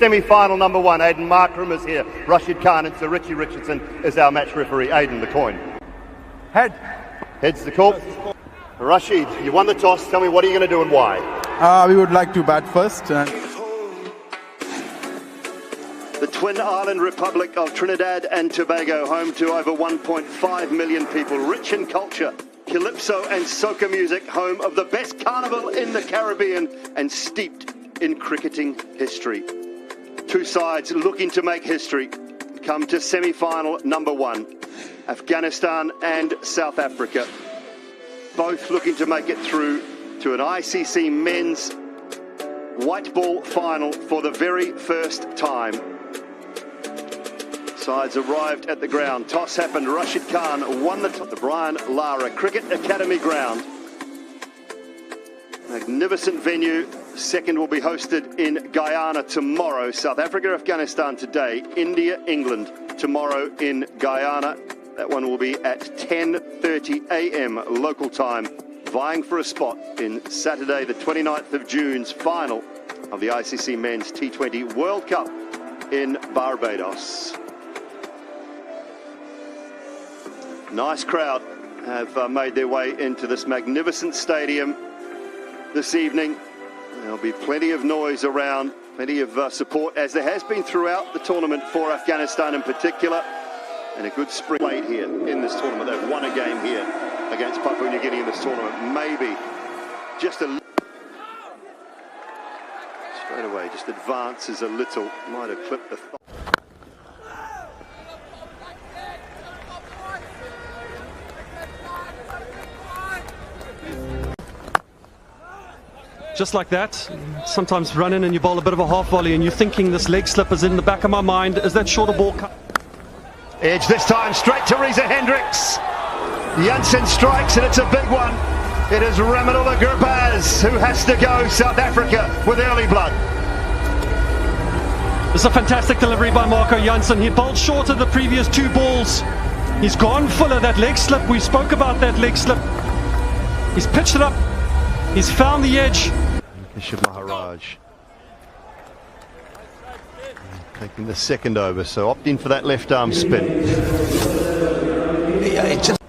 Semi-final number 1, Aidan Markram is here. Rashid Khan and Sir Richie Richardson is our match referee. Aidan, the coin. Head. Head's the call. Rashid, you won the toss. Tell me, what are you going to do and why? We would like to bat first. The Twin Island Republic of Trinidad and Tobago, home to over 1.5 million people, rich in culture, calypso and soca music, home of the best carnival in the Caribbean and steeped in cricketing history. Two sides looking to make history come to semi-final number 1, Afghanistan and South Africa, both looking to make it through to an ICC men's white ball final for the very first time. Sides arrived at the ground. Toss happened. Rashid Khan won the Brian Lara Cricket Academy ground. Magnificent venue. Second will be hosted in Guyana tomorrow. South Africa, Afghanistan today. India, England tomorrow in Guyana. That one will be at 10:30 a.m. local time, vying for a spot in Saturday, the 29th of June's final of the ICC Men's T20 World Cup in Barbados. Nice crowd have made their way into this magnificent stadium this evening. There'll be plenty of noise around, plenty of support, as there has been throughout the tournament for Afghanistan in particular, and a good spring played here in this tournament. They've won a game here against Papua New Guinea in this tournament. Maybe just a straight away, just advances a little, might have clipped the thigh. Just like that, sometimes run in and you bowl a bit of a half volley and you're thinking this leg slip is in the back of my mind. Is that shorter ball cut? Edge this time, straight to Reza Hendricks. Janssen strikes and it's a big one. It is Ramanullah Gurbaz who has to go. South Africa with early blood. This is a fantastic delivery by Marco Janssen. He bowled short of the previous 2 balls. He's gone fuller. That leg slip, we spoke about that leg slip. He's pitched it up. He's found the edge. Keshav Maharaj taking the second over, so opting for that left arm spin. Yeah, it just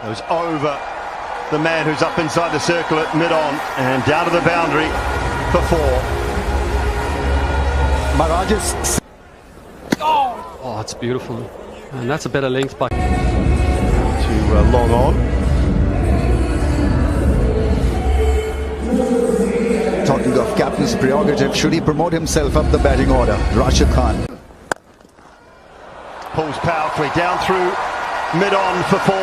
goes over the man who's up inside the circle at mid-on and down to the boundary for 4. Maharaj is... Oh, it's beautiful. And that's a better length by... To long on. Talking of captain's prerogative, should he promote himself up the batting order? Rashid Khan pulls powerfully down through mid-on for 4.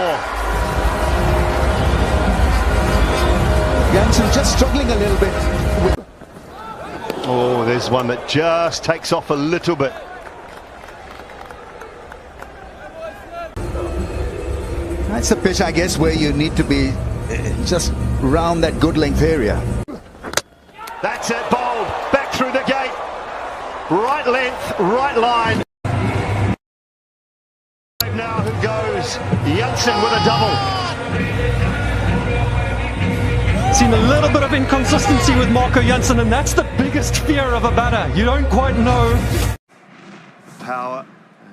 Janssen just struggling a little bit with... Oh, there's one that just takes off a little bit. That's a pitch, I guess, where you need to be just round that good length area. That's it, bowled back through the gate. Right length, right line. Now who goes? Janssen with a double. Seen a little bit of inconsistency with Marco Janssen, and that's the biggest fear of a batter. You don't quite know. Power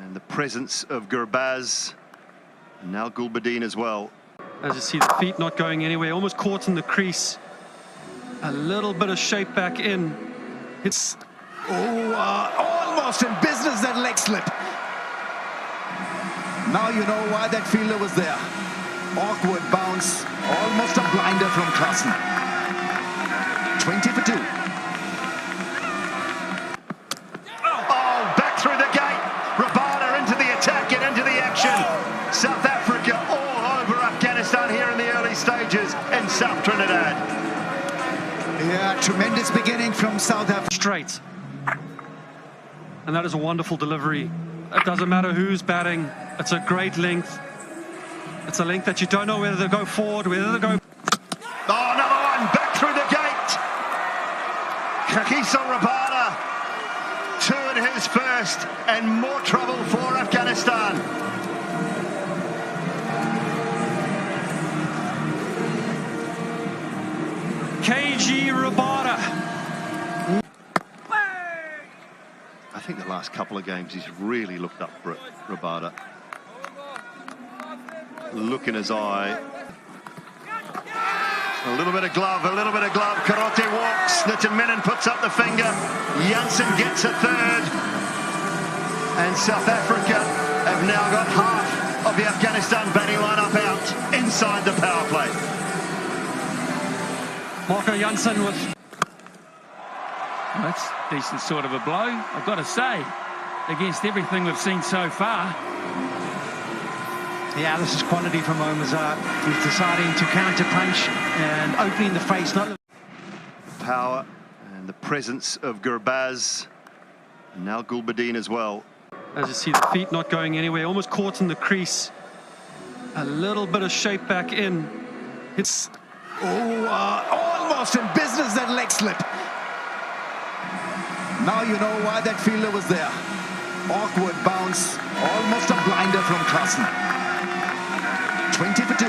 and the presence of Gurbaz. And now Gulbadin as well. As you see, the feet not going anywhere, almost caught in the crease. A little bit of shape back in. It's almost in business, that leg slip. Now you know why that fielder was there. Awkward bounce, almost a blinder from Klassen. 20 for 2. Oh, back through the gate. Rabada into the attack and into the action. South Africa all over Afghanistan here in the early stages in South Trinidad. Yeah, tremendous beginning from South Africa. Straight. And that is a wonderful delivery. It doesn't matter who's batting. It's a great length. It's a length that you don't know whether to go forward, whether to go... Oh, another one, back through the gate. Kagiso Rabada, 2 in his first, and more trouble for Afghanistan. KG Rabada. think the last couple of games he's really looked up for it, Rabada. Look in his eye. A little bit of glove, Karote walks, Nittenmennen puts up the finger, Janssen gets a third, and South Africa have now got half of the Afghanistan batting lineup out inside the power play. Marco Janssen with... Well, that's a decent sort of a blow, I've got to say, against everything we've seen so far. Yeah, this is quality from Omazar. He's deciding to counter-punch and opening the face. Not Power and the presence of Gurbaz, and now Gulbadine as well. As you see, the feet not going anywhere, almost caught in the crease. A little bit of shape back in. It's... Almost in business, that leg slip. Now you know why that fielder was there. Awkward bounce, almost a blinder from Klassen. 20 for 2.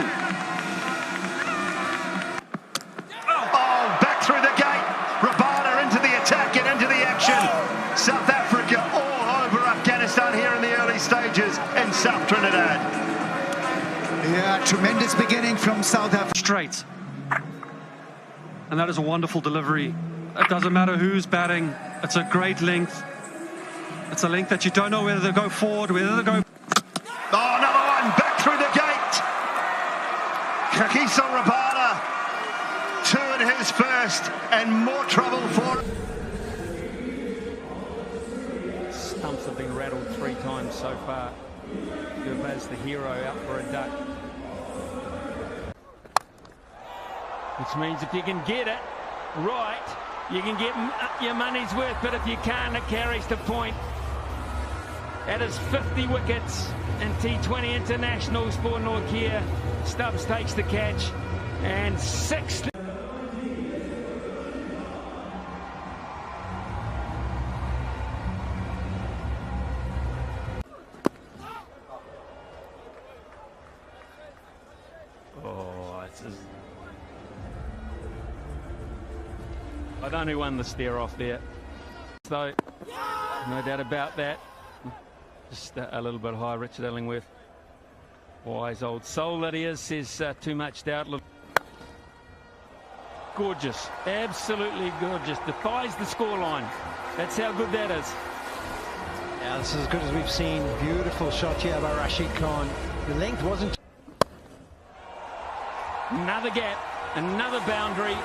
Oh, back through the gate. Rabada into the attack and into the action. South Africa all over Afghanistan here in the early stages in South Trinidad. Yeah, tremendous beginning from South Africa. Straight. And that is a wonderful delivery. It doesn't matter who's batting. It's a great length. It's a length that you don't know whether to go forward, whether to go... Oh, another one, back through the gate. Kagiso Rabada, 2 in his first, and more trouble for... Stumps have been rattled 3 times so far. Gurbaz, the hero, out for a duck. Which means if you can get it right, you can get your money's worth, but if you can't, it carries the point. That is 50 wickets in T20 internationals for Nortje. Stubbs takes the catch, and 6. Oh, it's just... I don't know who won the stare off there. So, no doubt about that. Just a little bit high, Richard Illingworth. Wise old soul that he is, says too much doubt. Look. Gorgeous, absolutely gorgeous. Defies the scoreline. That's how good that is. yeah, this is as good as we've seen. Beautiful shot here by Rashid Khan. The length wasn't... Another gap, another boundary.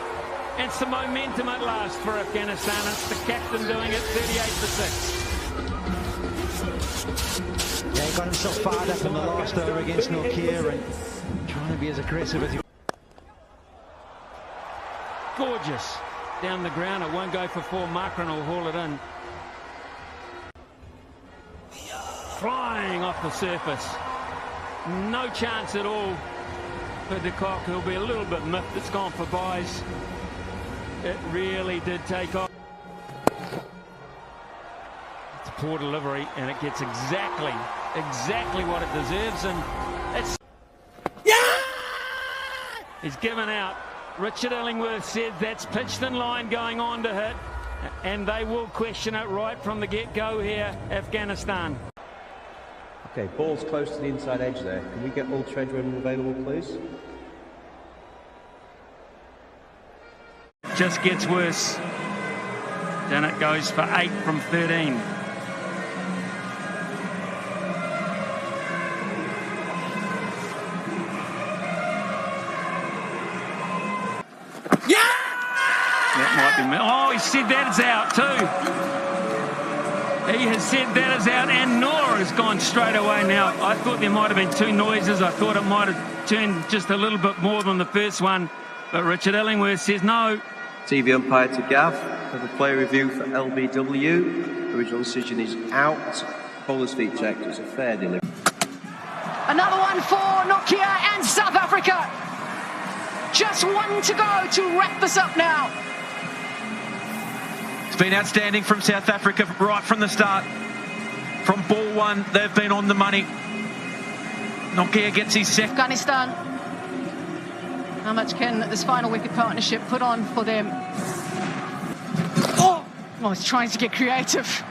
It's the momentum at last for Afghanistan. It's the captain doing it, 38 for 6. Yeah, he got himself fired up in the last over against Nortje and trying to be as aggressive as he... Gorgeous. Down the ground, it won't go for 4. Markran will haul it in. Flying off the surface. No chance at all for de Kock, who'll be a little bit miffed. It's gone for buys. It really did take off. It's a poor delivery, and it gets exactly what it deserves, and it's... Yeah! He's given out. Richard Illingworth said that's pitched in line going on to hit, and they will question it right from the get-go here, Afghanistan. Okay, ball's close to the inside edge there. Can we get all trade when available, please? Just gets worse. Then it goes for 8 from 13. Yeah! That might be... Oh, he said that is out too. He has said that is out, and Noor has gone straight away now. I thought there might have been 2 noises. I thought it might have turned just a little bit more than the first one. But Richard Illingworth says no. TV umpire to Gav. Have a play review for LBW. Original decision is out. Bowler's feet checked. It's a fair delivery. Another one for Nortje and South Africa. Just 1 to go to wrap this up now. It's been outstanding from South Africa right from the start. From ball 1, they've been on the money. Nortje gets his second. Afghanistan. How much can this final wicket partnership put on for them? Oh, he's trying to get creative.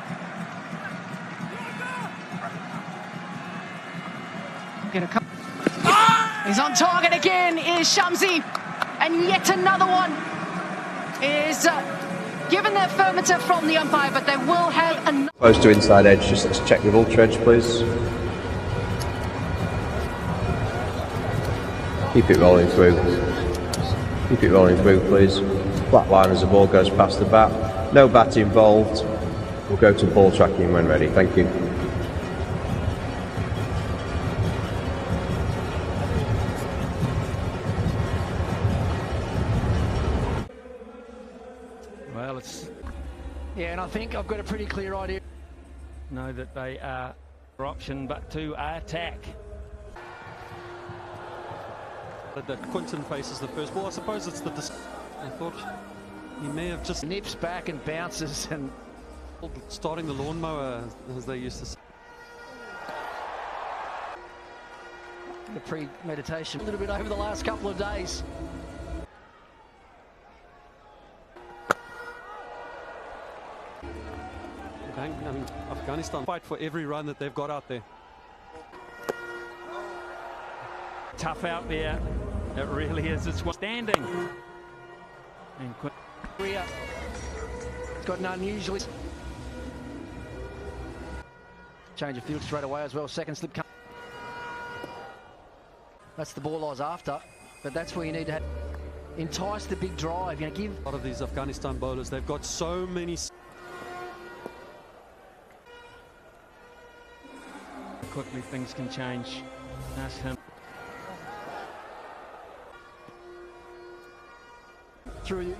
He's on target again, is Shamsi. And yet another one is given the affirmative from the umpire, but they will have another. Close to inside edge, just let's check with Ultra Edge, please. Keep it rolling through. Keep it rolling through, please. Flat line as the ball goes past the bat. No bat involved. We'll go to ball tracking when ready. Thank you. Well, it's... Yeah, and I think I've got a pretty clear idea. Know that they are option, but to attack. That Quinton faces the first ball. I suppose it's the... I thought he may have just... Nips back and bounces and... starting the lawnmower, as they used to say. The premeditation a little bit over the last couple of days. I mean, Afghanistan fight for every run that they've got out there. Tough out there. It really is. It's standing. And Korea got an unusually change of field straight away as well. Second slip come. That's the ball I was after, but that's where you need to entice the big drive. You know, give a lot of these Afghanistan bowlers. They've got so many. Quickly things can change. Ask him.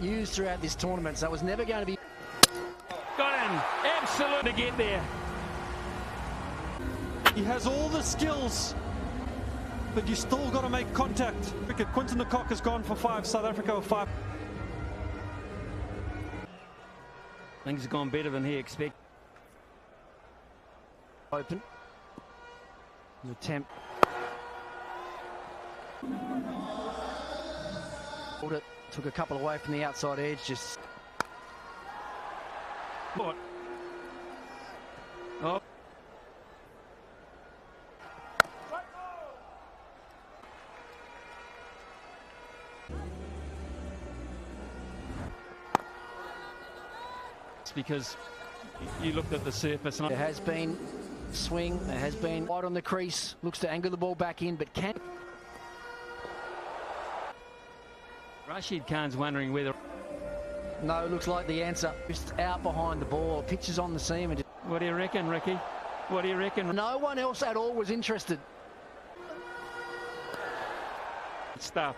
Used throughout this tournament, so it was never going to be. Got him. Absolute to get there. He has all the skills, but you still got to make contact. Quinton de Kock has gone for 5. South Africa with 5. Things have gone better than he expected. Open. An attempt. Took a couple away from the outside edge, just... What? Oh. It's because you looked at the surface. And there has been swing, there has been wide on the crease, looks to angle the ball back in, but can... Rashid Khan's wondering whether... No, looks like the answer. Just out behind the ball, pitches on the seam. And what do you reckon, Ricky? What do you reckon? No one else at all was interested. Stuff.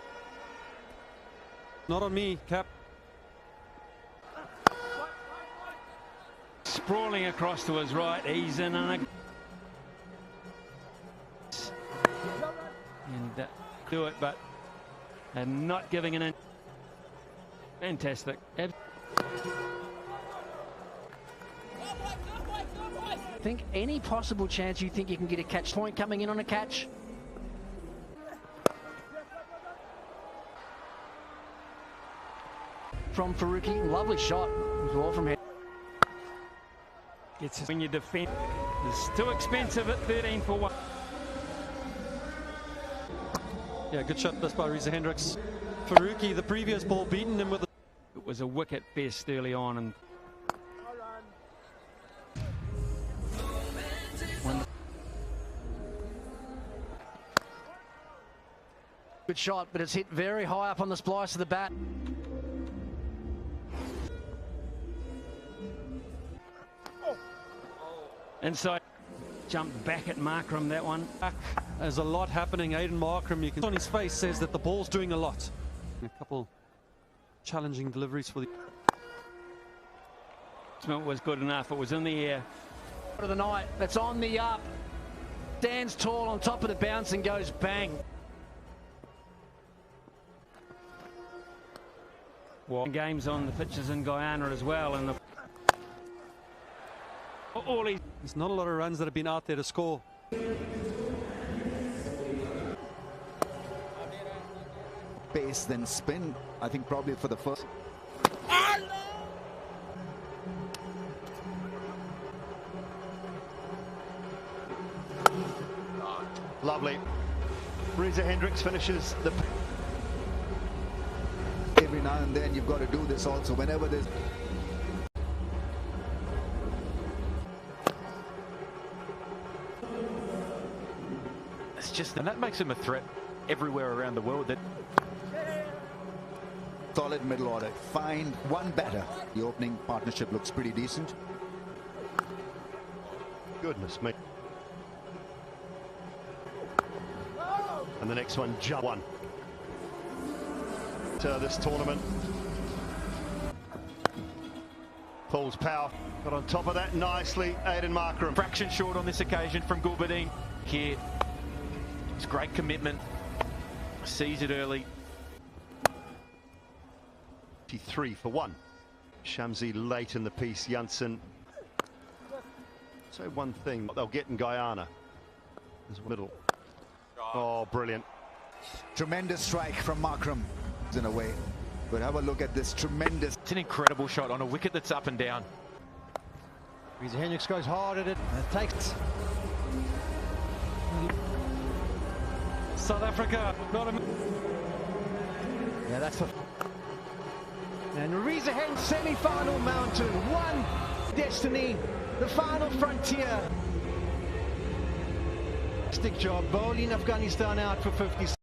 Not on me, Cap. Sprawling across to his right, he's in and do it, but and not giving an in. Fantastic. Think any possible chance you think you can get a catch point coming in on a catch? From Faruqi, lovely shot as well from him. It's when you defend, it's too expensive at 13 for 1. Yeah, good shot this by Reza Hendricks. Faruqi, the previous ball, beaten him with a... It was a wicket best early on, and good shot, but it's hit very high up on the splice of the bat. Inside, jumped back at Markram, that one. There's a lot happening. Aiden Markram, you can on his face, says that the ball's doing a lot. A couple challenging deliveries for the... Was good enough. It was in the air. Of the night, that's on the up. Stands tall on top of the bounce and goes bang. Well, games on the pitches in Guyana as well, and there's not a lot of runs that have been out there to score. Pace then spin, I think probably for the first. Lovely. Reza Hendricks finishes the... Every now and then you've got to do this also, whenever there's... It's just, and that makes him a threat everywhere around the world. That solid middle order. Find one better. The opening partnership looks pretty decent. Goodness me. And the next one, jump one. To this tournament. Pulls power. Got on top of that nicely, Aidan Markram. fraction short on this occasion from Gulbadine. Here, it's great commitment. Sees it early. 3 for 1. Shamsi late in the piece, Janssen. So one thing they'll get in Guyana is middle. Oh, brilliant. Tremendous strike from Markram in a way. But have a look at this tremendous... It's an incredible shot on a wicket that's up and down. Reza Hendricks goes hard at it. And it takes... South Africa, not a... Yeah, that's the... And Reza Hendricks, semi-final mountain. One destiny, the final frontier. Stick job, bowling Afghanistan out for 56.